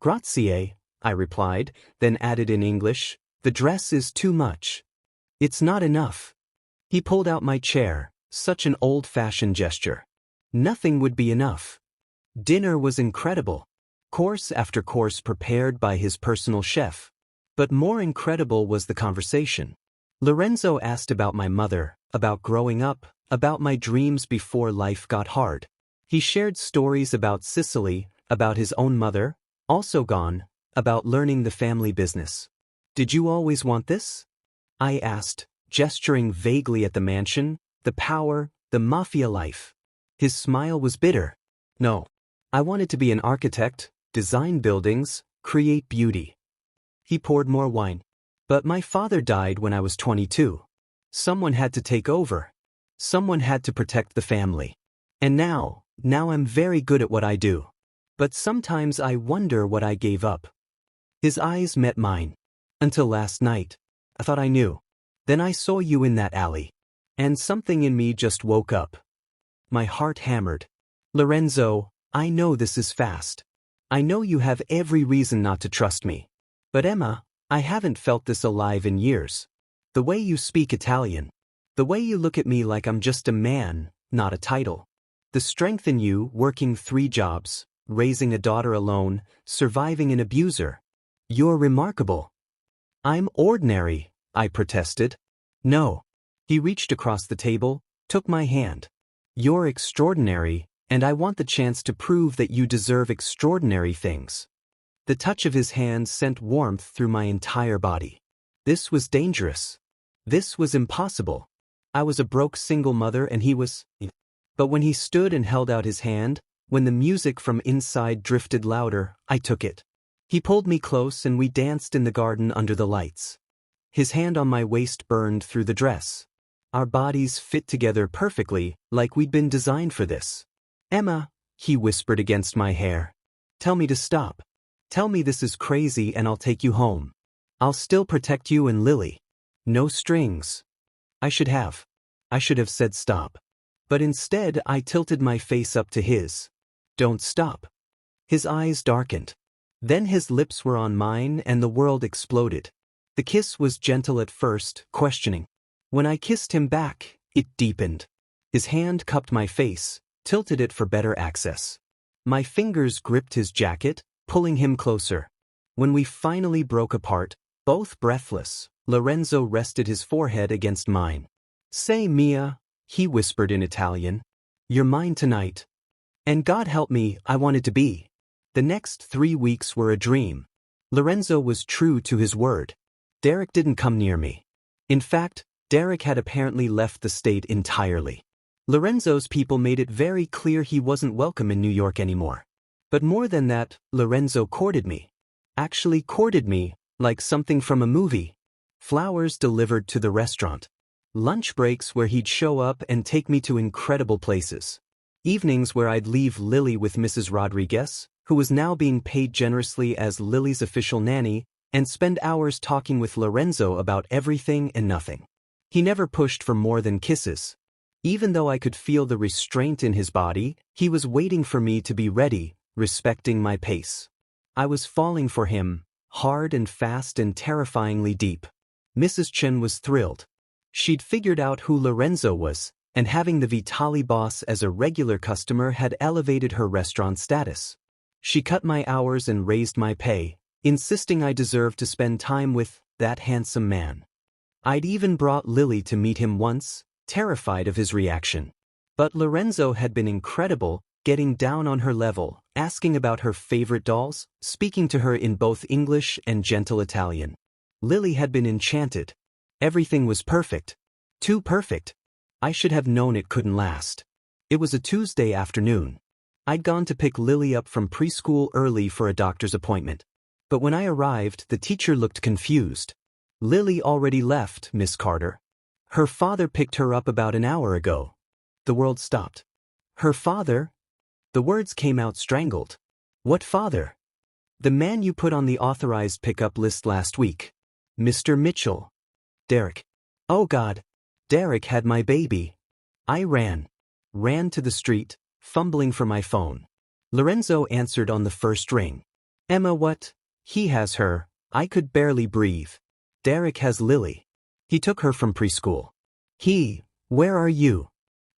Grazie, I replied, then added in English, the dress is too much. It's not enough. He pulled out my chair, such an old-fashioned gesture. Nothing would be enough. Dinner was incredible. Course after course prepared by his personal chef. But more incredible was the conversation. Lorenzo asked about my mother, about growing up, about my dreams before life got hard. He shared stories about Sicily, about his own mother, also gone, about learning the family business. Did you always want this? I asked, gesturing vaguely at the mansion, the power, the mafia life. His smile was bitter. No. I wanted to be an architect, design buildings, create beauty. He poured more wine. But my father died when I was 22. Someone had to take over. Someone had to protect the family. And now I'm very good at what I do. But sometimes I wonder what I gave up. His eyes met mine. Until last night. I thought I knew. Then I saw you in that alley. And something in me just woke up. My heart hammered. Lorenzo, I know this is fast. I know you have every reason not to trust me. But Emma, I haven't felt this alive in years. The way you speak Italian. The way you look at me like I'm just a man, not a title. The strength in you working 3 jobs, raising a daughter alone, surviving an abuser. You're remarkable. I'm ordinary, I protested. No. He reached across the table, took my hand. You're extraordinary, and I want the chance to prove that you deserve extraordinary things. The touch of his hand sent warmth through my entire body. This was dangerous. This was impossible. I was a broke single mother and he was... But when he stood and held out his hand, when the music from inside drifted louder, I took it. He pulled me close and we danced in the garden under the lights. His hand on my waist burned through the dress. Our bodies fit together perfectly, like we'd been designed for this. Emma, he whispered against my hair. Tell me to stop. Tell me this is crazy and I'll take you home. I'll still protect you and Lily. No strings. I should have said stop. But instead I tilted my face up to his. Don't stop. His eyes darkened. Then his lips were on mine and the world exploded. The kiss was gentle at first, questioning. When I kissed him back, it deepened. His hand cupped my face, tilted it for better access. My fingers gripped his jacket, pulling him closer. When we finally broke apart, both breathless, Lorenzo rested his forehead against mine. Say, Mia, he whispered in Italian. You're mine tonight. And God help me, I wanted to be. The next 3 weeks were a dream. Lorenzo was true to his word. Derek didn't come near me. In fact, Derek had apparently left the state entirely. Lorenzo's people made it very clear he wasn't welcome in New York anymore. But more than that, Lorenzo courted me. Actually courted me, like something from a movie. Flowers delivered to the restaurant. Lunch breaks where he'd show up and take me to incredible places. Evenings where I'd leave Lily with Mrs. Rodriguez, who was now being paid generously as Lily's official nanny, and spend hours talking with Lorenzo about everything and nothing. He never pushed for more than kisses. Even though I could feel the restraint in his body, he was waiting for me to be ready, respecting my pace. I was falling for him, hard and fast and terrifyingly deep. Mrs. Chen was thrilled. She'd figured out who Lorenzo was, and having the Vitali boss as a regular customer had elevated her restaurant status. She cut my hours and raised my pay, insisting I deserved to spend time with that handsome man. I'd even brought Lily to meet him once, terrified of his reaction. But Lorenzo had been incredible, getting down on her level, asking about her favorite dolls, speaking to her in both English and gentle Italian. Lily had been enchanted. Everything was perfect. Too perfect. I should have known it couldn't last. It was a Tuesday afternoon. I'd gone to pick Lily up from preschool early for a doctor's appointment. But when I arrived, the teacher looked confused. Lily already left, Miss Carter. Her father picked her up about an hour ago. The world stopped. Her father? The words came out strangled. What father? The man you put on the authorized pickup list last week. Mr. Mitchell. Derek. Oh God. Derek had my baby. I ran to the street, fumbling for my phone. Lorenzo answered on the first ring. Emma, what? He has her. I could barely breathe. Derek has Lily. He took her from preschool. Where are you?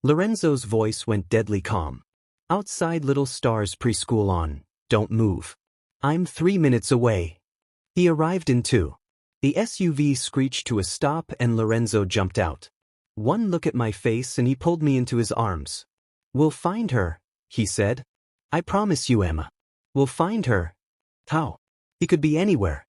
Lorenzo's voice went deadly calm. Outside Little Star's preschool on. Don't move. I'm 3 minutes away. He arrived in 2. The SUV screeched to a stop and Lorenzo jumped out. One look at my face and he pulled me into his arms. We'll find her, he said. I promise you, Emma. We'll find her. How? He could be anywhere.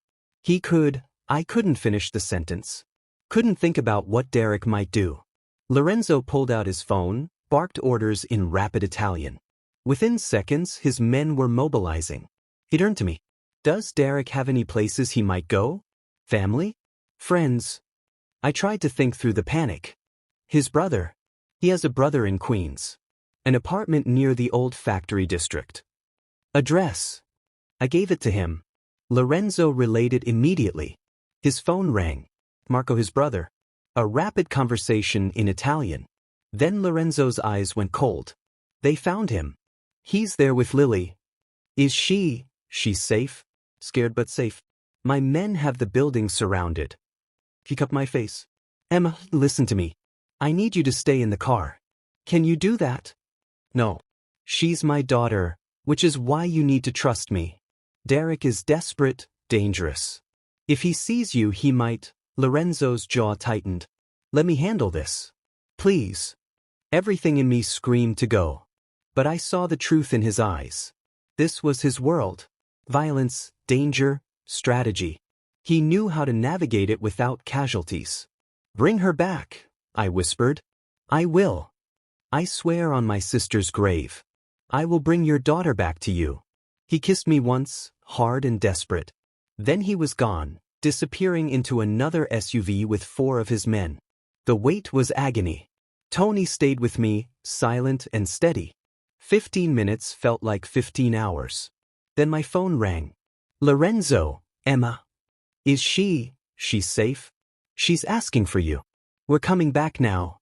I couldn't finish the sentence. Couldn't think about what Derek might do. Lorenzo pulled out his phone, barked orders in rapid Italian. Within seconds, his men were mobilizing. He turned to me. Does Derek have any places he might go? Family? Friends? I tried to think through the panic. His brother. He has a brother in Queens. An apartment near the old factory district. Address. I gave it to him. Lorenzo relayed it immediately. His phone rang. Marco, his brother. A rapid conversation in Italian. Then Lorenzo's eyes went cold. They found him. He's there with Lily. Is she? She's safe? Scared but safe. My men have the building surrounded. He cupped my face. Emma, listen to me. I need you to stay in the car. Can you do that? No. She's my daughter, which is why you need to trust me. Derek is desperate, dangerous. If he sees you, he might. Lorenzo's jaw tightened. Let me handle this. Please. Everything in me screamed to go. But I saw the truth in his eyes. This was his world. Violence, danger, strategy. He knew how to navigate it without casualties. Bring her back, I whispered. I will. I swear on my sister's grave. I will bring your daughter back to you. He kissed me once, hard and desperate. Then he was gone, disappearing into another SUV with 4 of his men. The wait was agony. Tony stayed with me, silent and steady. 15 minutes felt like 15 hours. Then my phone rang. Lorenzo, Emma. Is she's safe? She's asking for you. We're coming back now.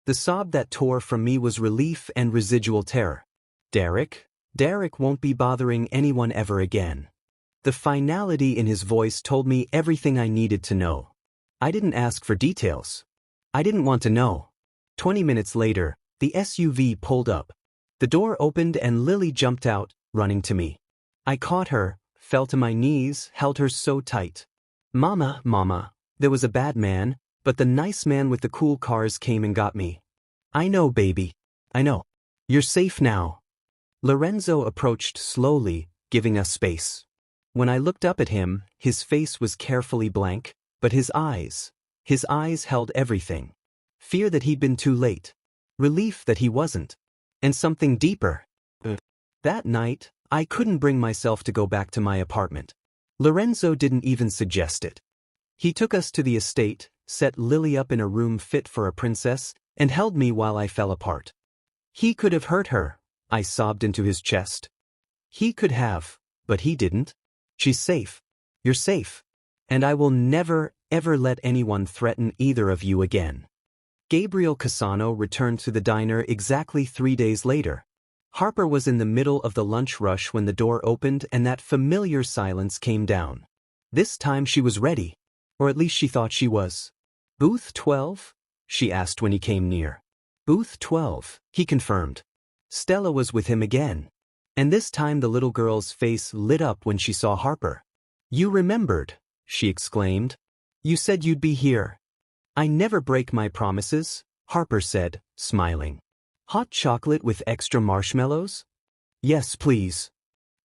The sob that tore from me was relief and residual terror. Derek won't be bothering anyone ever again. The finality in his voice told me everything I needed to know. I didn't ask for details. I didn't want to know. 20 minutes later, the SUV pulled up. The door opened and Lily jumped out, running to me. I caught her, fell to my knees, held her so tight. Mama, there was a bad man, but the nice man with the cool cars came and got me. I know, baby. I know. You're safe now. Lorenzo approached slowly, giving us space. When I looked up at him, his face was carefully blank, but his eyes held everything. Fear that he'd been too late. Relief that he wasn't. And something deeper. That night, I couldn't bring myself to go back to my apartment. Lorenzo didn't even suggest it. He took us to the estate, set Lily up in a room fit for a princess, and held me while I fell apart. He could have hurt her, I sobbed into his chest. He could have, but he didn't. She's safe. You're safe. And I will never, ever let anyone threaten either of you again. Gabriel Cassano returned to the diner exactly 3 days later. Harper was in the middle of the lunch rush when the door opened and that familiar silence came down. This time she was ready, or at least she thought she was. Booth 12? She asked when he came near. Booth 12, he confirmed. Stella was with him again. And this time the little girl's face lit up when she saw Harper. You remembered, she exclaimed. You said you'd be here. I never break my promises, Harper said, smiling. Hot chocolate with extra marshmallows? Yes, please.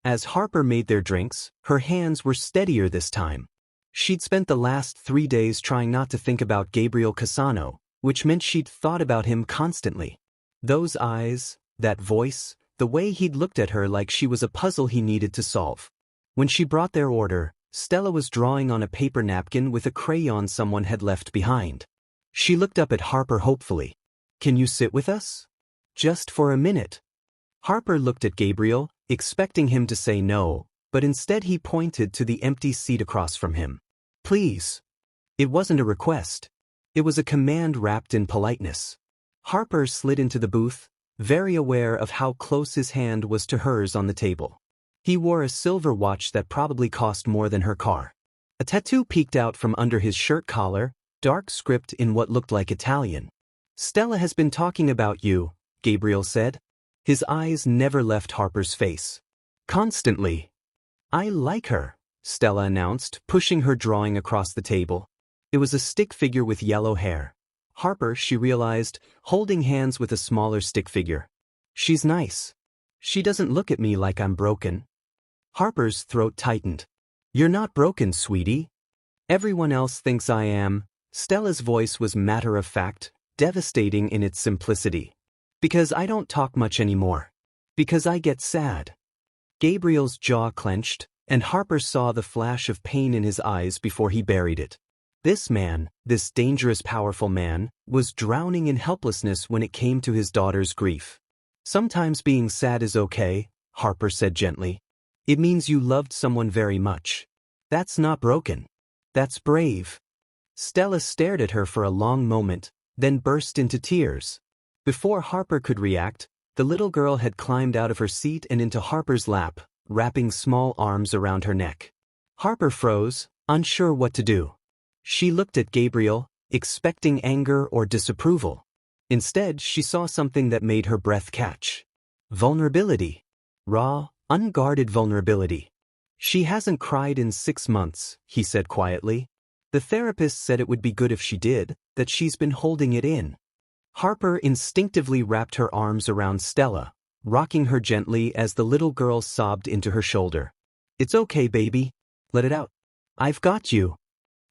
As Harper made their drinks, her hands were steadier this time. She'd spent the last 3 days trying not to think about Gabriel Cassano, which meant she'd thought about him constantly. Those eyes, that voice, the way he'd looked at her like she was a puzzle he needed to solve. When she brought their order, Stella was drawing on a paper napkin with a crayon someone had left behind. She looked up at Harper hopefully. Can you sit with us? Just for a minute. Harper looked at Gabriel, expecting him to say no, but instead he pointed to the empty seat across from him. Please. It wasn't a request. It was a command wrapped in politeness. Harper slid into the booth, very aware of how close his hand was to hers on the table. He wore a silver watch that probably cost more than her car. A tattoo peeked out from under his shirt collar, dark script in what looked like Italian. Stella has been talking about you, Gabriel said. His eyes never left Harper's face. Constantly. I like her, Stella announced, pushing her drawing across the table. It was a stick figure with yellow hair. Harper, she realized, holding hands with a smaller stick figure. She's nice. She doesn't look at me like I'm broken. Harper's throat tightened. You're not broken, sweetie. Everyone else thinks I am. Stella's voice was matter-of-fact, devastating in its simplicity. Because I don't talk much anymore. Because I get sad. Gabriel's jaw clenched, and Harper saw the flash of pain in his eyes before he buried it. This man, this dangerous, powerful man, was drowning in helplessness when it came to his daughter's grief. Sometimes being sad is okay, Harper said gently. It means you loved someone very much. That's not broken. That's brave. Stella stared at her for a long moment, then burst into tears. Before Harper could react, the little girl had climbed out of her seat and into Harper's lap, wrapping small arms around her neck. Harper froze, unsure what to do. She looked at Gabriel, expecting anger or disapproval. Instead, she saw something that made her breath catch. Vulnerability. Raw, unguarded vulnerability. She hasn't cried in 6 months, he said quietly. The therapist said it would be good if she did, that she's been holding it in. Harper instinctively wrapped her arms around Stella, rocking her gently as the little girl sobbed into her shoulder. It's okay, baby. Let it out. I've got you.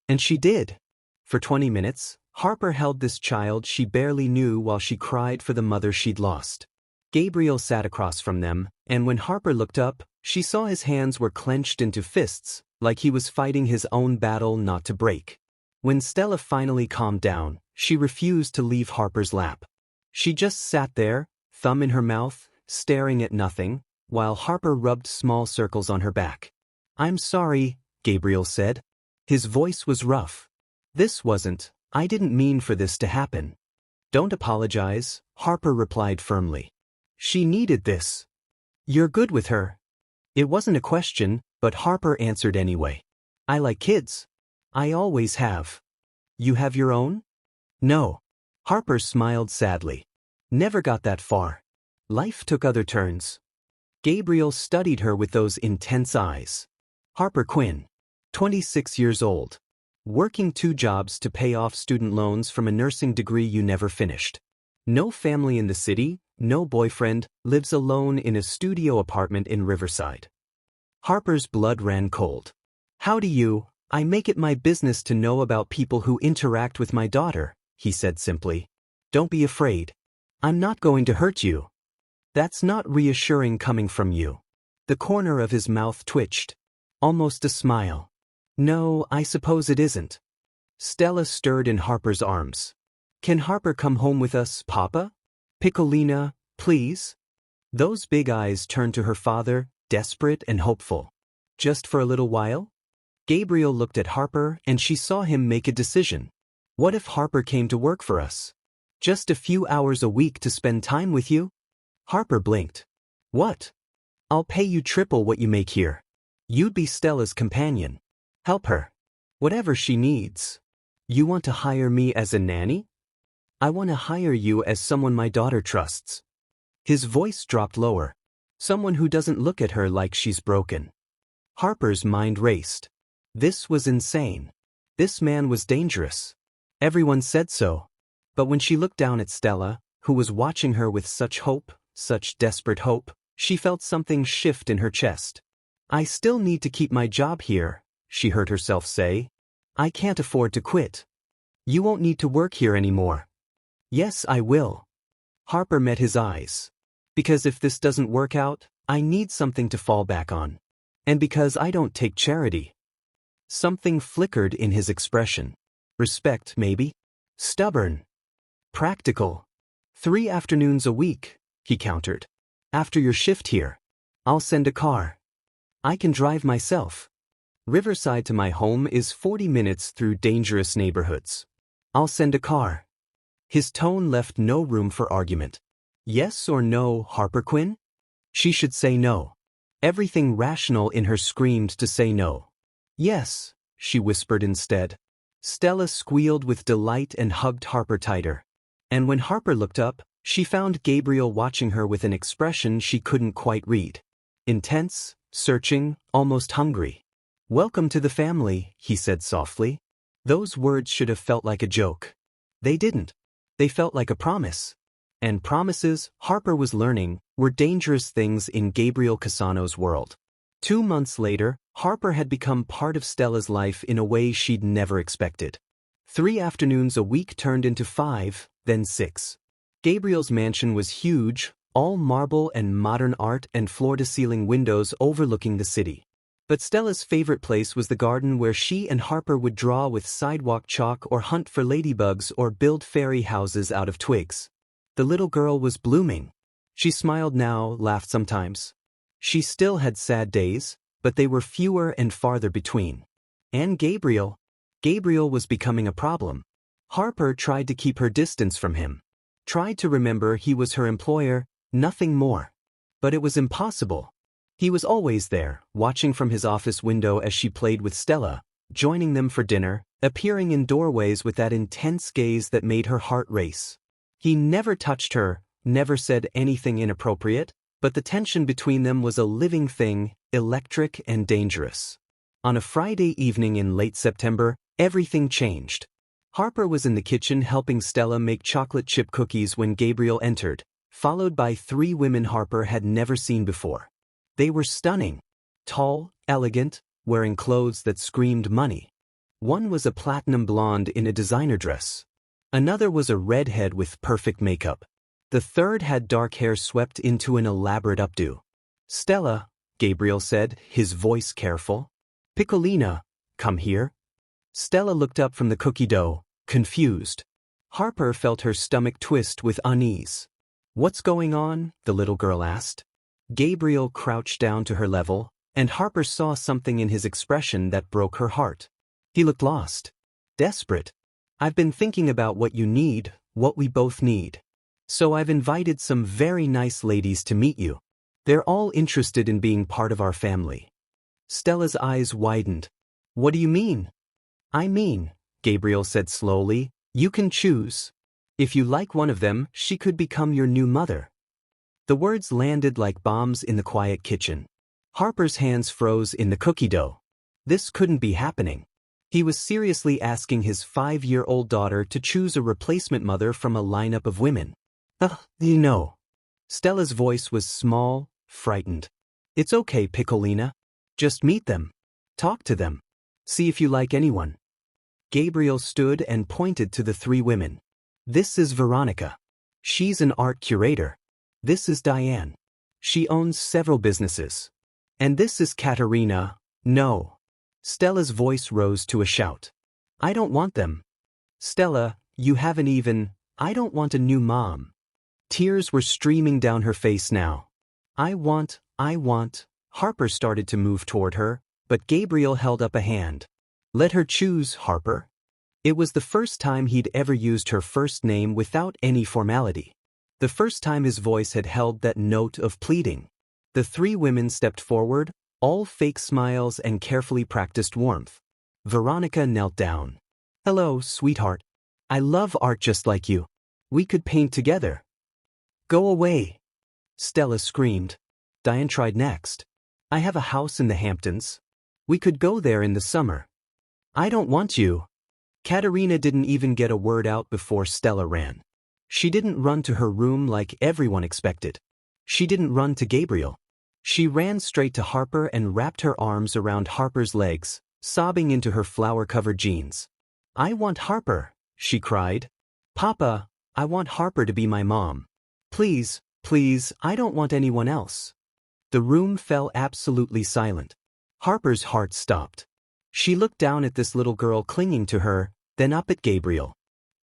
And she did. For 20 minutes, Harper held this child she barely knew while she cried for the mother she'd lost. Gabriel sat across from them, and when Harper looked up, she saw his hands were clenched into fists, like he was fighting his own battle not to break. When Stella finally calmed down, she refused to leave Harper's lap. She just sat there, thumb in her mouth, staring at nothing, while Harper rubbed small circles on her back. I'm sorry, Gabriel said. His voice was rough. I didn't mean for this to happen. Don't apologize, Harper replied firmly. She needed this. You're good with her. It wasn't a question, but Harper answered anyway. I like kids. I always have. You have your own? No. Harper smiled sadly. Never got that far. Life took other turns. Gabriel studied her with those intense eyes. Harper Quinn. 26 years old. Working 2 jobs to pay off student loans from a nursing degree you never finished. No family in the city, no boyfriend, lives alone in a studio apartment in Riverside. Harper's blood ran cold. I make it my business to know about people who interact with my daughter, he said simply. Don't be afraid. I'm not going to hurt you. That's not reassuring coming from you. The corner of his mouth twitched. Almost a smile. No, I suppose it isn't. Stella stirred in Harper's arms. Can Harper come home with us, Papa? Piccolina, please? Those big eyes turned to her father, desperate and hopeful. Just for a little while? Gabriel looked at Harper and she saw him make a decision. What if Harper came to work for us? Just a few hours a week to spend time with you? Harper blinked. What? I'll pay you triple what you make here. You'd be Stella's companion. Help her. Whatever she needs. You want to hire me as a nanny? I want to hire you as someone my daughter trusts. His voice dropped lower. Someone who doesn't look at her like she's broken. Harper's mind raced. This was insane. This man was dangerous. Everyone said so. But when she looked down at Stella, who was watching her with such hope, such desperate hope, she felt something shift in her chest. I still need to keep my job here, she heard herself say. I can't afford to quit. You won't need to work here anymore. Yes, I will. Harper met his eyes. Because if this doesn't work out, I need something to fall back on. And because I don't take charity. Something flickered in his expression. Respect, maybe? Stubborn. Practical. 3 afternoons a week, he countered. After your shift here, I'll send a car. I can drive myself. Riverside to my home is 40 minutes through dangerous neighborhoods. I'll send a car. His tone left no room for argument. Yes or no, Harper Quinn? She should say no. Everything rational in her screamed to say no. Yes, she whispered instead. Stella squealed with delight and hugged Harper tighter. And when Harper looked up, she found Gabriel watching her with an expression she couldn't quite read. Intense, searching, almost hungry. "Welcome to the family," he said softly. Those words should have felt like a joke. They didn't. They felt like a promise. And promises, Harper was learning, were dangerous things in Gabriel Cassano's world. 2 months later, Harper had become part of Stella's life in a way she'd never expected. 3 afternoons a week turned into 5, then 6. Gabriel's mansion was huge, all marble and modern art and floor-to-ceiling windows overlooking the city. But Stella's favorite place was the garden where she and Harper would draw with sidewalk chalk or hunt for ladybugs or build fairy houses out of twigs. The little girl was blooming. She smiled now, laughed sometimes. She still had sad days, but they were fewer and farther between. And Gabriel was becoming a problem. Harper tried to keep her distance from him. Tried to remember he was her employer, nothing more. But it was impossible. He was always there, watching from his office window as she played with Stella, joining them for dinner, appearing in doorways with that intense gaze that made her heart race. He never touched her, never said anything inappropriate, but the tension between them was a living thing, electric and dangerous. On a Friday evening in late September, everything changed. Harper was in the kitchen helping Stella make chocolate chip cookies when Gabriel entered, followed by 3 women Harper had never seen before. They were stunning. Tall, elegant, wearing clothes that screamed money. One was a platinum blonde in a designer dress. Another was a redhead with perfect makeup. The third had dark hair swept into an elaborate updo. "Stella," Gabriel said, his voice careful. "Piccolina, come here." Stella looked up from the cookie dough, confused. Harper felt her stomach twist with unease. "What's going on?" the little girl asked. Gabriel crouched down to her level, and Harper saw something in his expression that broke her heart. He looked lost. Desperate. "I've been thinking about what you need, what we both need. So I've invited some very nice ladies to meet you. They're all interested in being part of our family." Stella's eyes widened. "What do you mean?" "I mean," Gabriel said slowly, "you can choose. If you like one of them, she could become your new mother." The words landed like bombs in the quiet kitchen. Harper's hands froze in the cookie dough. This couldn't be happening. He was seriously asking his 5-year-old daughter to choose a replacement mother from a lineup of women. You know. Stella's voice was small, frightened. "It's okay, Piccolina. Just meet them. Talk to them. See if you like anyone." Gabriel stood and pointed to the 3 women. "This is Veronica. She's an art curator. This is Diane. She owns several businesses. And this is Katerina." "No." Stella's voice rose to a shout. "I don't want them. Stella, you haven't even, I don't want a new mom." Tears were streaming down her face now. I want, Harper started to move toward her, but Gabriel held up a hand. "Let her choose, Harper." It was the first time he'd ever used her first name without any formality. The first time his voice had held that note of pleading. The 3 women stepped forward, all fake smiles and carefully practiced warmth. Veronica knelt down. "Hello, sweetheart. I love art just like you. We could paint together." "Go away," Stella screamed. Diane tried next. "I have a house in the Hamptons. We could go there in the summer." "I don't want you." Katerina didn't even get a word out before Stella ran. She didn't run to her room like everyone expected. She didn't run to Gabriel. She ran straight to Harper and wrapped her arms around Harper's legs, sobbing into her flower-covered jeans. "I want Harper," she cried. "Papa, I want Harper to be my mom. Please, please, I don't want anyone else." The room fell absolutely silent. Harper's heart stopped. She looked down at this little girl clinging to her, then up at Gabriel.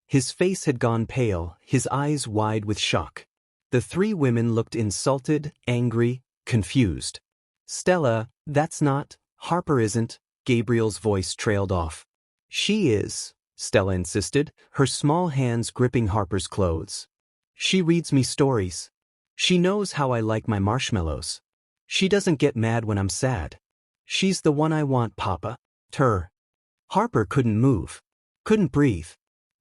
His face had gone pale, his eyes wide with shock. The 3 women looked insulted, angry, confused. "Stella, that's not, Harper isn't," Gabriel's voice trailed off. "She is," Stella insisted, her small hands gripping Harper's clothes. "She reads me stories. She knows how I like my marshmallows. She doesn't get mad when I'm sad. She's the one I want, Papa. Her. Harper couldn't move. Couldn't breathe.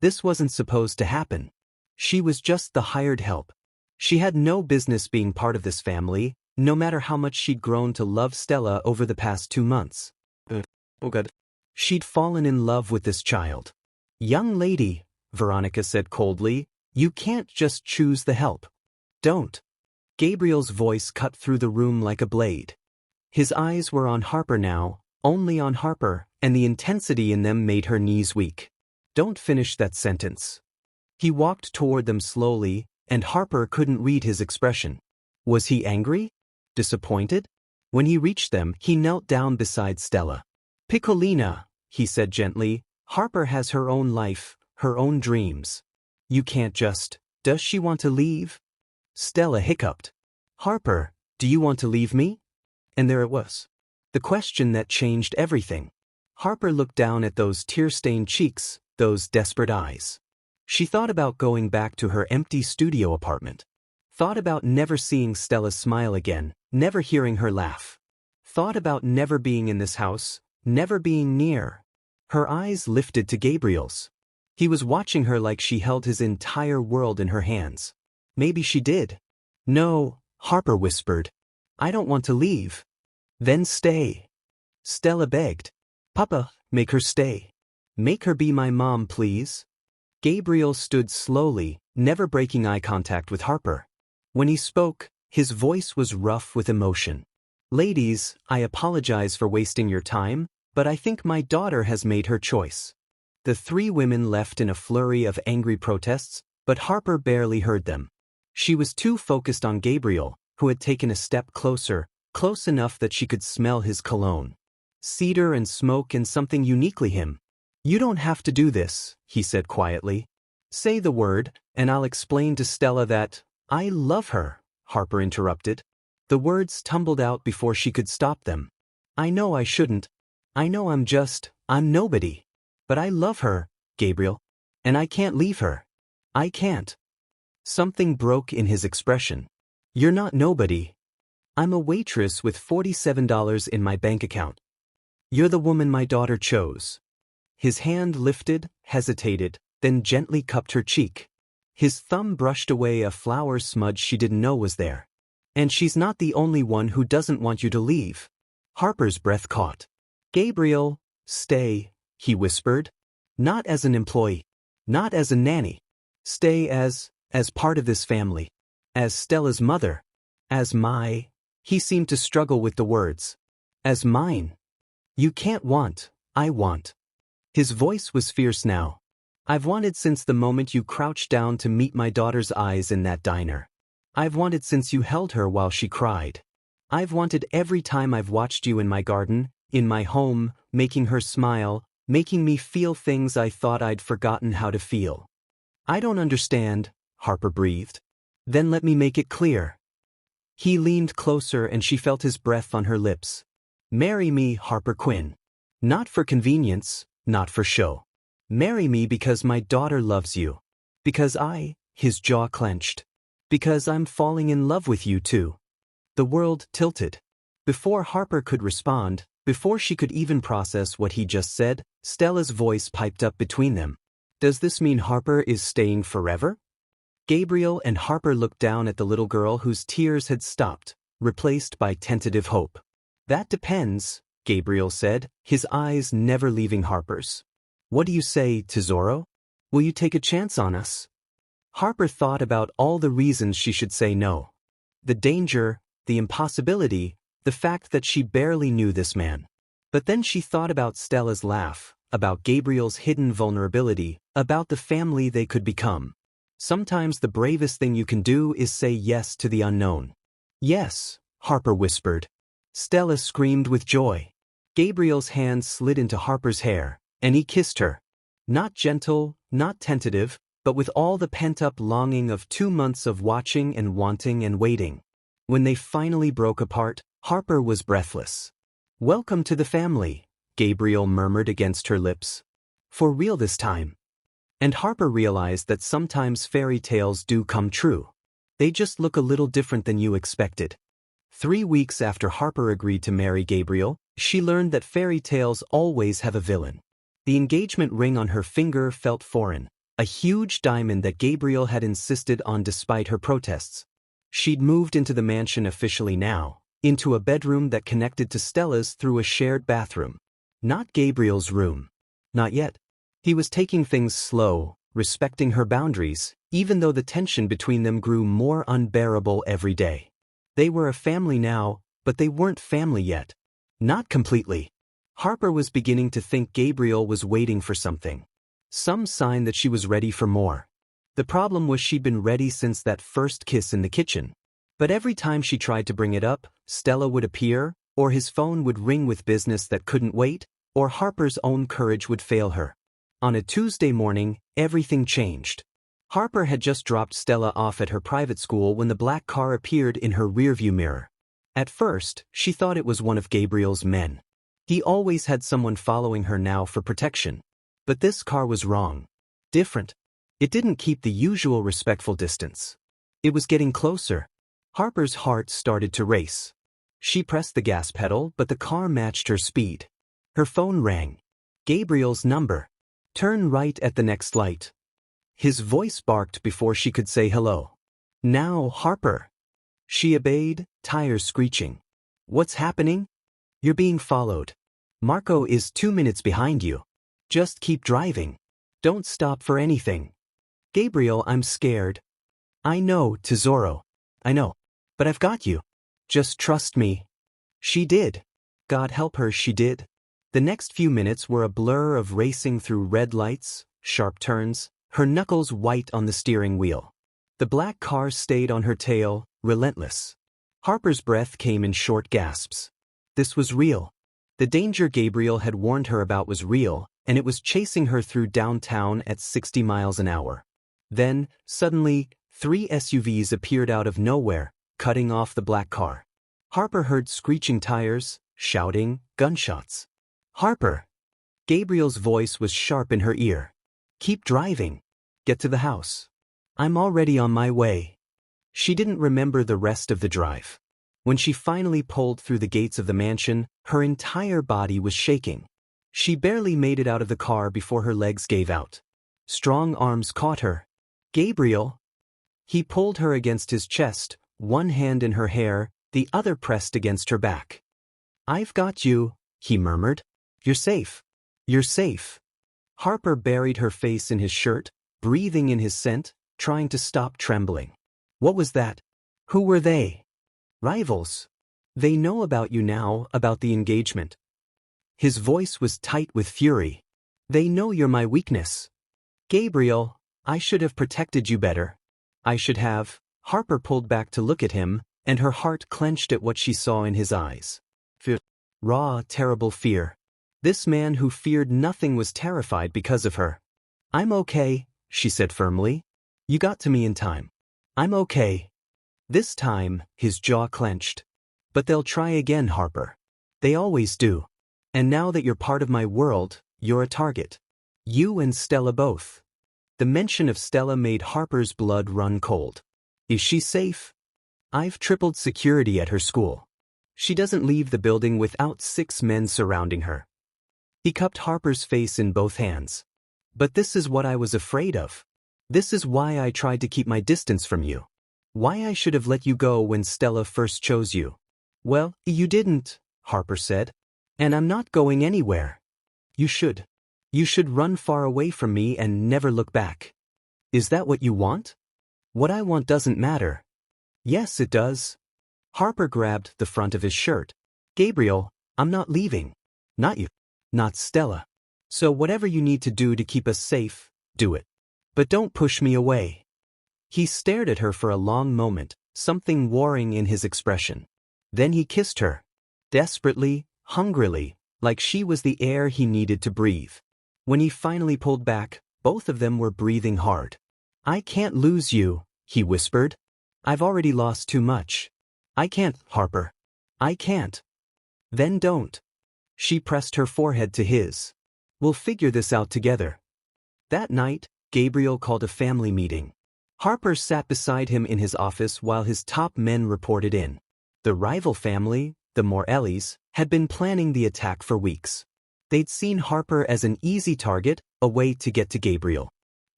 This wasn't supposed to happen. She was just the hired help. She had no business being part of this family, no matter how much she'd grown to love Stella over the past 2 months. Oh God. She'd fallen in love with this child. Young lady, Veronica said coldly, you can't just choose the help. Don't. Gabriel's voice cut through the room like a blade. His eyes were on Harper now, only on Harper, and the intensity in them made her knees weak. Don't finish that sentence. He walked toward them slowly, and Harper couldn't read his expression. Was he angry? Disappointed? When he reached them, he knelt down beside Stella. Piccolina, he said gently, Harper has her own life, her own dreams. You can't just. Does she want to leave? Stella hiccuped. Harper, do you want to leave me? And there it was. The question that changed everything. Harper looked down at those tear-stained cheeks, those desperate eyes. She thought about going back to her empty studio apartment. Thought about never seeing Stella smile again, never hearing her laugh. Thought about never being in this house, never being near. Her eyes lifted to Gabriel's. He was watching her like she held his entire world in her hands. Maybe she did. No, Harper whispered. I don't want to leave. Then stay. Stella begged. Papa, make her stay. Make her be my mom, please. Gabriel stood slowly, never breaking eye contact with Harper. When he spoke, his voice was rough with emotion. Ladies, I apologize for wasting your time, but I think my daughter has made her choice. The 3 women left in a flurry of angry protests, but Harper barely heard them. She was too focused on Gabriel, who had taken a step closer, close enough that she could smell his cologne. Cedar and smoke and something uniquely him. You don't have to do this, he said quietly. Say the word, and I'll explain to Stella that, I love her, Harper interrupted. The words tumbled out before she could stop them. I know I shouldn't. I know I'm nobody. But I love her, Gabriel. And I can't leave her. I can't. Something broke in his expression. You're not nobody. I'm a waitress with $47 in my bank account. You're the woman my daughter chose. His hand lifted, hesitated, then gently cupped her cheek. His thumb brushed away a flour smudge she didn't know was there. And she's not the only one who doesn't want you to leave. Harper's breath caught. Gabriel, stay, he whispered. Not as an employee. Not as a nanny. Stay as part of this family. As Stella's mother. As my. He seemed to struggle with the words. As mine. You can't want, I want. His voice was fierce now. I've wanted since the moment you crouched down to meet my daughter's eyes in that diner. I've wanted since you held her while she cried. I've wanted every time I've watched you in my garden, in my home, making her smile, making me feel things I thought I'd forgotten how to feel. I don't understand, Harper breathed. Then let me make it clear. He leaned closer and she felt his breath on her lips. Marry me, Harper Quinn. Not for convenience, not for show. Marry me because my daughter loves you. Because his jaw clenched. Because I'm falling in love with you too. The world tilted. Before Harper could respond, before she could even process what he just said, Stella's voice piped up between them. Does this mean Harper is staying forever? Gabriel and Harper looked down at the little girl whose tears had stopped, replaced by tentative hope. That depends, Gabriel said, his eyes never leaving Harper's. What do you say, Tesoro? Will you take a chance on us? Harper thought about all the reasons she should say no. The danger, the impossibility, the fact that she barely knew this man. But then she thought about Stella's laugh, about Gabriel's hidden vulnerability, about the family they could become. Sometimes the bravest thing you can do is say yes to the unknown. Yes, Harper whispered. Stella screamed with joy. Gabriel's hand slid into Harper's hair, and he kissed her. Not gentle, not tentative, but with all the pent-up longing of 2 months of watching and wanting and waiting. When they finally broke apart, Harper was breathless. Welcome to the family, Gabriel murmured against her lips. For real this time. And Harper realized that sometimes fairy tales do come true. They just look a little different than you expected. 3 weeks after Harper agreed to marry Gabriel, she learned that fairy tales always have a villain. The engagement ring on her finger felt foreign, a huge diamond that Gabriel had insisted on despite her protests. She'd moved into the mansion officially now, into a bedroom that connected to Stella's through a shared bathroom. Not Gabriel's room. Not yet. He was taking things slow, respecting her boundaries, even though the tension between them grew more unbearable every day. They were a family now, but they weren't family yet. Not completely. Harper was beginning to think Gabriel was waiting for something. Some sign that she was ready for more. The problem was she'd been ready since that first kiss in the kitchen. But every time she tried to bring it up, Stella would appear, or his phone would ring with business that couldn't wait, or Harper's own courage would fail her. On a Tuesday morning, everything changed. Harper had just dropped Stella off at her private school when the black car appeared in her rearview mirror. At first, she thought it was one of Gabriel's men. He always had someone following her now for protection. But this car was wrong. Different. It didn't keep the usual respectful distance. It was getting closer. Harper's heart started to race. She pressed the gas pedal, but the car matched her speed. Her phone rang. Gabriel's number. Turn right at the next light. His voice barked before she could say hello. Now, Harper. She obeyed, tires screeching. What's happening? You're being followed. Marco is 2 minutes behind you. Just keep driving. Don't stop for anything. Gabriel, I'm scared. I know, Tesoro. I know. But I've got you. Just trust me. She did. God help her, she did. The next few minutes were a blur of racing through red lights, sharp turns, her knuckles white on the steering wheel. The black car stayed on her tail, relentless. Harper's breath came in short gasps. This was real. The danger Gabriel had warned her about was real, and it was chasing her through downtown at 60 miles an hour. Then, suddenly, 3 SUVs appeared out of nowhere, cutting off the black car. Harper heard screeching tires, shouting, gunshots. Harper! Gabriel's voice was sharp in her ear. Keep driving. Get to the house. I'm already on my way. She didn't remember the rest of the drive. When she finally pulled through the gates of the mansion, her entire body was shaking. She barely made it out of the car before her legs gave out. Strong arms caught her. Gabriel! He pulled her against his chest, one hand in her hair, the other pressed against her back. I've got you, he murmured. You're safe. You're safe. Harper buried her face in his shirt, breathing in his scent, trying to stop trembling. What was that? Who were they? Rivals. They know about you now, about the engagement. His voice was tight with fury. They know you're my weakness. Gabriel, I should have protected you better. I should have. Harper pulled back to look at him, and her heart clenched at what she saw in his eyes. Fear. Raw, terrible fear. This man who feared nothing was terrified because of her. I'm okay, she said firmly. You got to me in time. I'm okay. This time, his jaw clenched. But they'll try again, Harper. They always do. And now that you're part of my world, you're a target. You and Stella both. The mention of Stella made Harper's blood run cold. Is she safe? I've tripled security at her school. She doesn't leave the building without 6 men surrounding her. He cupped Harper's face in both hands. But this is what I was afraid of. This is why I tried to keep my distance from you. Why I should have let you go when Stella first chose you. Well, you didn't, Harper said. And I'm not going anywhere. You should. You should run far away from me and never look back. Is that what you want? What I want doesn't matter. Yes, it does. Harper grabbed the front of his shirt. Gabriel, I'm not leaving. Not you. Not Stella. So whatever you need to do to keep us safe, do it. But don't push me away. He stared at her for a long moment, something warring in his expression. Then he kissed her. Desperately, hungrily, like she was the air he needed to breathe. When he finally pulled back, both of them were breathing hard. I can't lose you, he whispered. I've already lost too much. I can't, Harper. I can't. Then don't. She pressed her forehead to his. We'll figure this out together. That night, Gabriel called a family meeting. Harper sat beside him in his office while his top men reported in. The rival family, the Morellis, had been planning the attack for weeks. They'd seen Harper as an easy target, a way to get to Gabriel.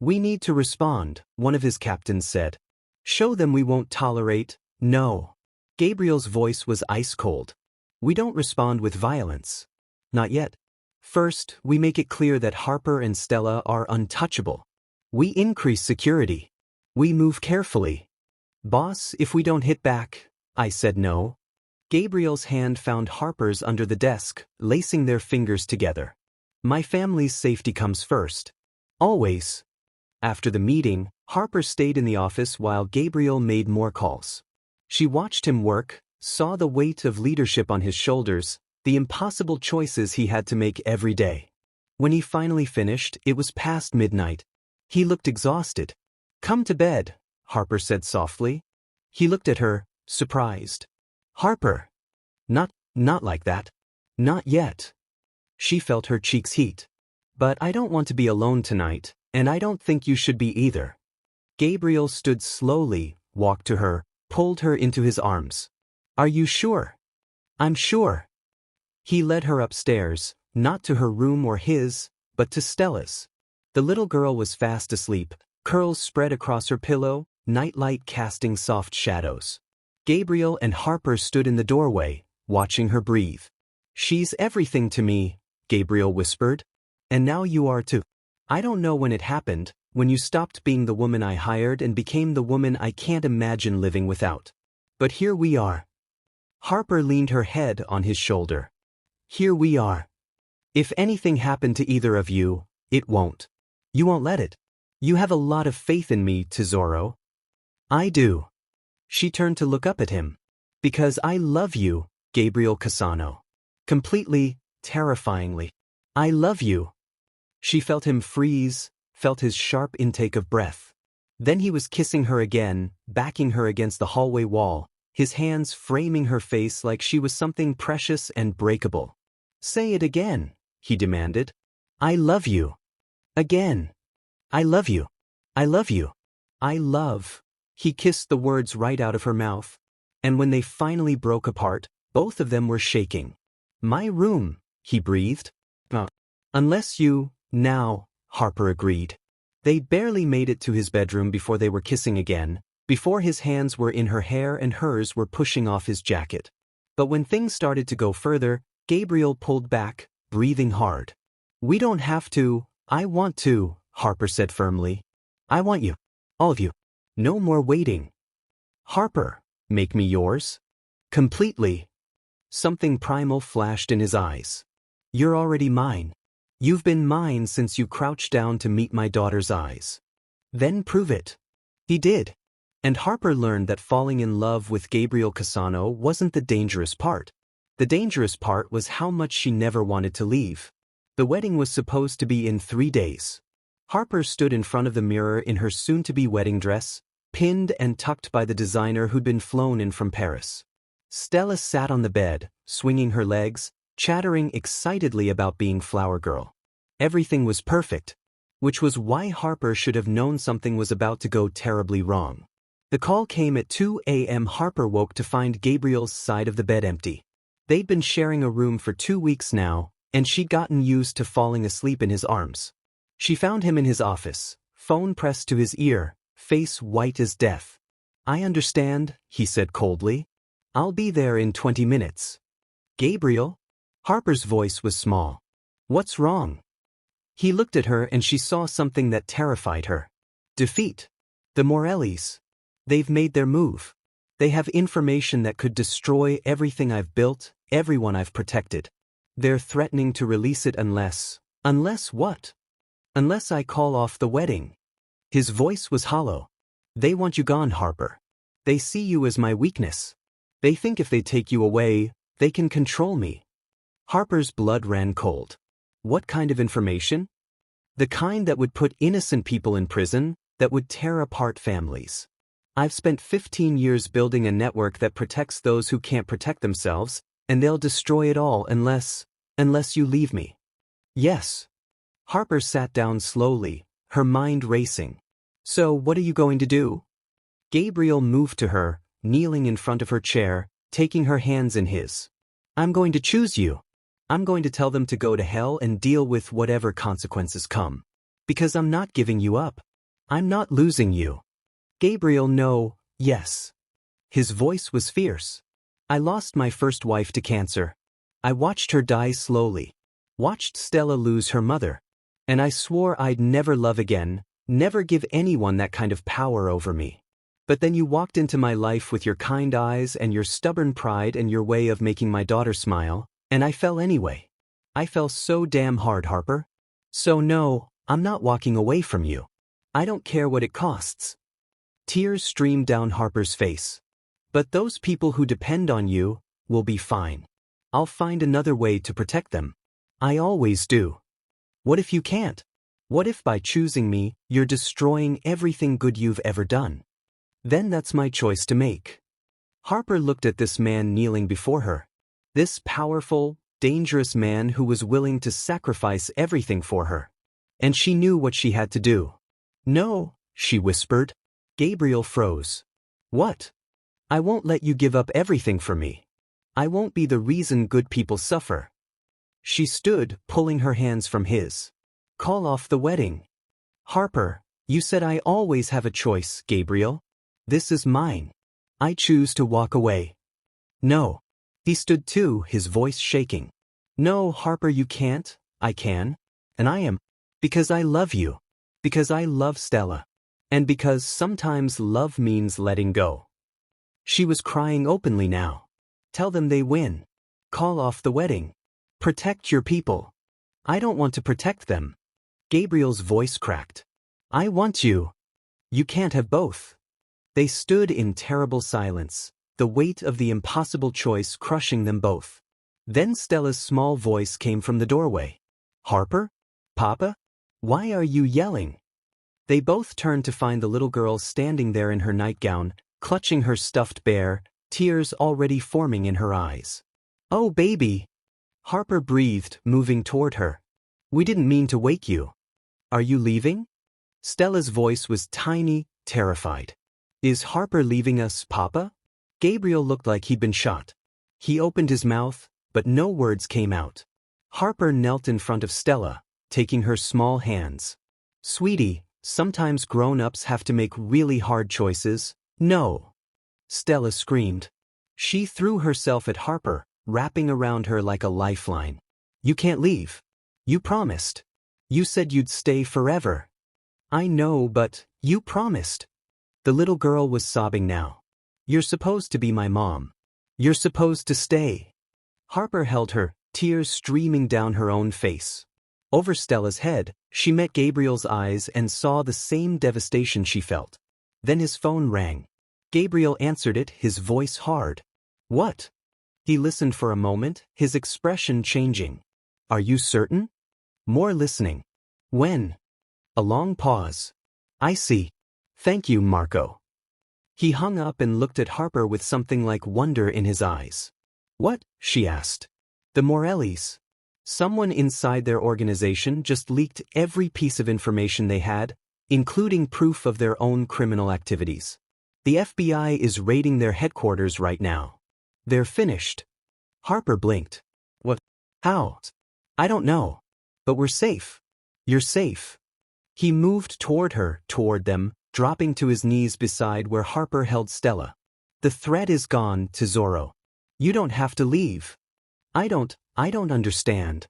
"We need to respond," one of his captains said. "Show them we won't tolerate." "No." Gabriel's voice was ice cold. "We don't respond with violence. Not yet. First, we make it clear that Harper and Stella are untouchable. We increase security. We move carefully. Boss, if we don't hit back," I said no. Gabriel's hand found Harper's under the desk, lacing their fingers together. "My family's safety comes first. Always." After the meeting, Harper stayed in the office while Gabriel made more calls. She watched him work, saw the weight of leadership on his shoulders, the impossible choices he had to make every day. When he finally finished, it was past midnight. He looked exhausted. "Come to bed," Harper said softly. He looked at her, surprised. "Harper. Not like that. Not yet." She felt her cheeks heat. "But I don't want to be alone tonight, and I don't think you should be either." Gabriel stood slowly, walked to her, pulled her into his arms. "Are you sure?" "I'm sure." He led her upstairs, not to her room or his, but to Stella's. The little girl was fast asleep, curls spread across her pillow, nightlight casting soft shadows. Gabriel and Harper stood in the doorway, watching her breathe. "She's everything to me," Gabriel whispered. "And now you are too. I don't know when it happened, when you stopped being the woman I hired and became the woman I can't imagine living without. But here we are." Harper leaned her head on his shoulder. "Here we are. If anything happened to either of you, it won't. You won't let it. You have a lot of faith in me, Tesoro." "I do." She turned to look up at him. "Because I love you, Gabriel Cassano. Completely, terrifyingly. I love you." She felt him freeze, felt his sharp intake of breath. Then he was kissing her again, backing her against the hallway wall, his hands framing her face like she was something precious and breakable. "Say it again," he demanded. "I love you. Again. I love you. I love you. I love." He kissed the words right out of her mouth. And when they finally broke apart, both of them were shaking. "My room," he breathed. "Unless you, now," Harper agreed. They barely made it to his bedroom before they were kissing again, before his hands were in her hair and hers were pushing off his jacket. But when things started to go further, Gabriel pulled back, breathing hard. "We don't have to. I want to," Harper said firmly. "I want you. All of you. No more waiting." "Harper, make me yours?" "Completely." Something primal flashed in his eyes. "You're already mine. You've been mine since you crouched down to meet my daughter's eyes. Then prove it." He did. And Harper learned that falling in love with Gabriel Cassano wasn't the dangerous part. The dangerous part was how much she never wanted to leave. The wedding was supposed to be in 3 days. Harper stood in front of the mirror in her soon-to-be wedding dress, pinned and tucked by the designer who'd been flown in from Paris. Stella sat on the bed, swinging her legs, chattering excitedly about being flower girl. Everything was perfect, which was why Harper should have known something was about to go terribly wrong. The call came at 2 a.m. Harper woke to find Gabriel's side of the bed empty. They'd been sharing a room for 2 weeks now, and she'd gotten used to falling asleep in his arms. She found him in his office, phone pressed to his ear, face white as death. "I understand," he said coldly. "I'll be there in 20 minutes. "Gabriel?" Harper's voice was small. "What's wrong?" He looked at her and she saw something that terrified her. Defeat. The Morellis. They've made their move. They have information that could destroy everything I've built, everyone I've protected. They're threatening to release it unless what? Unless I call off the wedding. His voice was hollow. They want you gone, Harper. They see you as my weakness. They think if they take you away, they can control me. Harper's blood ran cold. What kind of information? The kind that would put innocent people in prison, that would tear apart families. I've spent 15 years building a network that protects those who can't protect themselves, and they'll destroy it all unless you leave me. Yes. Harper sat down slowly, her mind racing. So what are you going to do? Gabriel moved to her, kneeling in front of her chair, taking her hands in his. I'm going to choose you. I'm going to tell them to go to hell and deal with whatever consequences come. Because I'm not giving you up. I'm not losing you. Gabriel, no, yes. His voice was fierce. I lost my first wife to cancer. I watched her die slowly. Watched Stella lose her mother. And I swore I'd never love again, never give anyone that kind of power over me. But then you walked into my life with your kind eyes and your stubborn pride and your way of making my daughter smile, and I fell anyway. I fell so damn hard, Harper. So no, I'm not walking away from you. I don't care what it costs. Tears streamed down Harper's face. But those people who depend on you will be fine. I'll find another way to protect them. I always do. What if you can't? What if by choosing me, you're destroying everything good you've ever done? Then that's my choice to make. Harper looked at this man kneeling before her. This powerful, dangerous man who was willing to sacrifice everything for her. And she knew what she had to do. No, she whispered. Gabriel froze. What? I won't let you give up everything for me. I won't be the reason good people suffer. She stood, pulling her hands from his. Call off the wedding. Harper, you said I always have a choice, Gabriel. This is mine. I choose to walk away. No. He stood too, his voice shaking. No, Harper, you can't. I can. And I am. Because I love you. Because I love Stella. And because sometimes love means letting go. She was crying openly now. Tell them they win. Call off the wedding. Protect your people. I don't want to protect them. Gabriel's voice cracked. I want you. You can't have both. They stood in terrible silence, the weight of the impossible choice crushing them both. Then Stella's small voice came from the doorway. Harper? Papa? Why are you yelling? They both turned to find the little girl standing there in her nightgown, clutching her stuffed bear, tears already forming in her eyes. Oh, baby! Harper breathed, moving toward her. We didn't mean to wake you. Are you leaving? Stella's voice was tiny, terrified. Is Harper leaving us, Papa? Gabriel looked like he'd been shot. He opened his mouth, but no words came out. Harper knelt in front of Stella, taking her small hands. Sweetie, sometimes grown-ups have to make really hard choices. No. Stella screamed. She threw herself at Harper, wrapping around her like a lifeline. You can't leave. You promised. You said you'd stay forever. I know, but you promised. The little girl was sobbing now. You're supposed to be my mom. You're supposed to stay. Harper held her, tears streaming down her own face. Over Stella's head, she met Gabriel's eyes and saw the same devastation she felt. Then his phone rang. Gabriel answered it, his voice hard. What? He listened for a moment, his expression changing. Are you certain? More listening. When? A long pause. I see. Thank you, Marco. He hung up and looked at Harper with something like wonder in his eyes. What? She asked. The Morellis. Someone inside their organization just leaked every piece of information they had, including proof of their own criminal activities. The FBI is raiding their headquarters right now. They're finished. Harper blinked. What? How? I don't know. But we're safe. You're safe. He moved toward her, toward them, dropping to his knees beside where Harper held Stella. The threat is gone, Tesoro. You don't have to leave. I don't understand.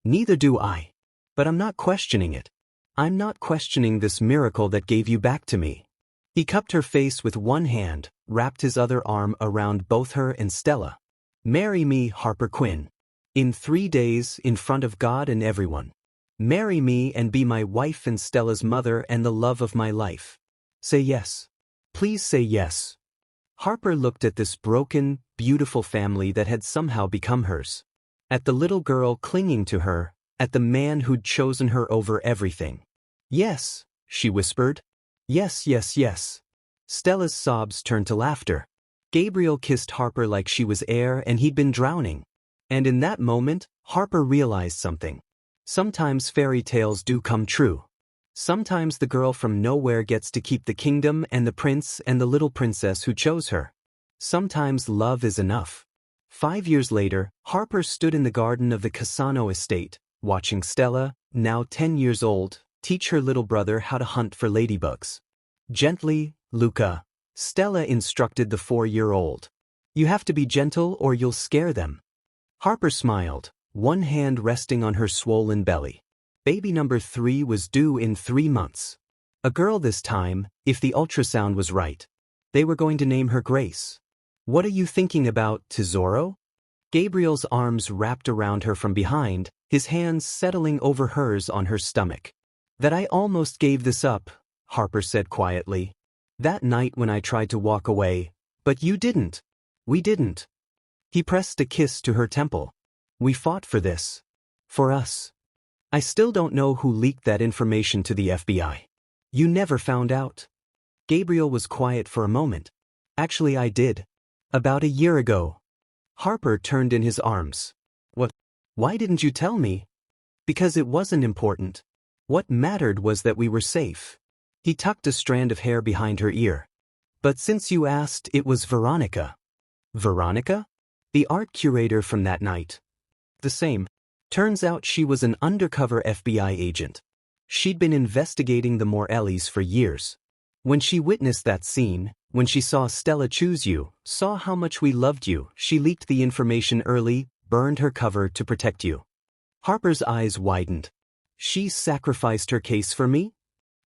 Neither do I. But I'm not questioning it. I'm not questioning this miracle that gave you back to me. He cupped her face with one hand, wrapped his other arm around both her and Stella. Marry me, Harper Quinn. In 3 days, in front of God and everyone. Marry me and be my wife and Stella's mother and the love of my life. Say yes. Please say yes. Harper looked at this broken, beautiful family that had somehow become hers. At the little girl clinging to her, at the man who'd chosen her over everything. Yes, she whispered. Yes, yes, yes. Stella's sobs turned to laughter. Gabriel kissed Harper like she was air and he'd been drowning. And in that moment, Harper realized something. Sometimes fairy tales do come true. Sometimes the girl from nowhere gets to keep the kingdom and the prince and the little princess who chose her. Sometimes love is enough. 5 years later, Harper stood in the garden of the Cassano estate, watching Stella, now 10 years old, teach her little brother how to hunt for ladybugs. Gently, Luca, Stella instructed the 4-year-old. You have to be gentle or you'll scare them. Harper smiled, one hand resting on her swollen belly. Baby number 3 was due in 3 months. A girl this time, if the ultrasound was right. They were going to name her Grace. What are you thinking about, Tesoro? Gabriel's arms wrapped around her from behind, his hands settling over hers on her stomach. That I almost gave this up, Harper said quietly. That night when I tried to walk away, but you didn't. We didn't. He pressed a kiss to her temple. We fought for this. For us. I still don't know who leaked that information to the FBI. You never found out. Gabriel was quiet for a moment. Actually, I did. About a year ago. Harper turned in his arms. What? Why didn't you tell me? Because it wasn't important. What mattered was that we were safe. He tucked a strand of hair behind her ear. But since you asked, it was Veronica. Veronica? The art curator from that night. The same. Turns out she was an undercover FBI agent. She'd been investigating the Morellis for years. When she witnessed that scene, when she saw Stella choose you, saw how much we loved you, she leaked the information early, burned her cover to protect you. Harper's eyes widened. She sacrificed her case for me?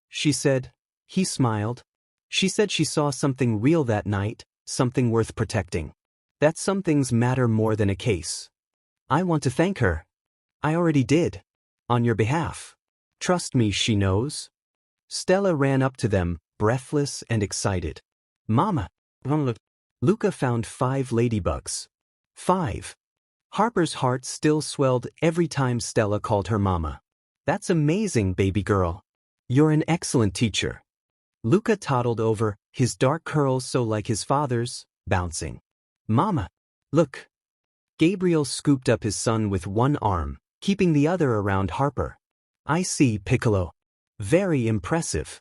She said. He smiled. She said she saw something real that night, something worth protecting. That some things matter more than a case. I want to thank her. I already did. On your behalf. Trust me, she knows. Stella ran up to them, breathless and excited. Mama. Luca found 5 ladybugs. 5. Harper's heart still swelled every time Stella called her mama. That's amazing, baby girl. You're an excellent teacher. Luca toddled over, his dark curls so like his father's, bouncing. Mama. Look. Gabriel scooped up his son with one arm, keeping the other around Harper. I see, Piccolo. Very impressive.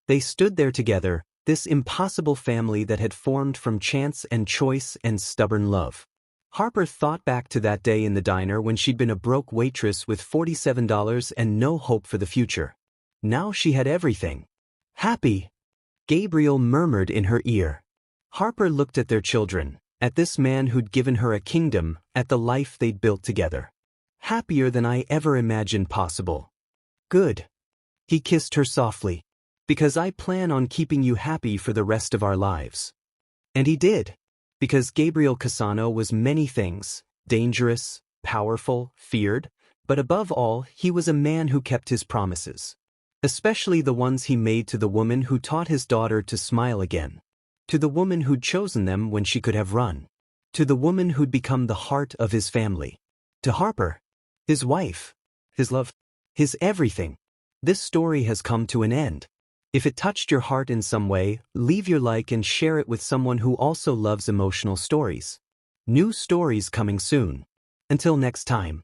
They stood there together, this impossible family that had formed from chance and choice and stubborn love. Harper thought back to that day in the diner when she'd been a broke waitress with $47 and no hope for the future. Now she had everything. Happy. Gabriel murmured in her ear. Harper looked at their children, at this man who'd given her a kingdom, at the life they'd built together. Happier than I ever imagined possible. Good. He kissed her softly. Because I plan on keeping you happy for the rest of our lives. And he did. Because Gabriel Cassano was many things, dangerous, powerful, feared, but above all, he was a man who kept his promises. Especially the ones he made to the woman who taught his daughter to smile again. To the woman who'd chosen them when she could have run. To the woman who'd become the heart of his family. To Harper. His wife. His love. His everything. This story has come to an end. If it touched your heart in some way, leave your like and share it with someone who also loves emotional stories. New stories coming soon. Until next time.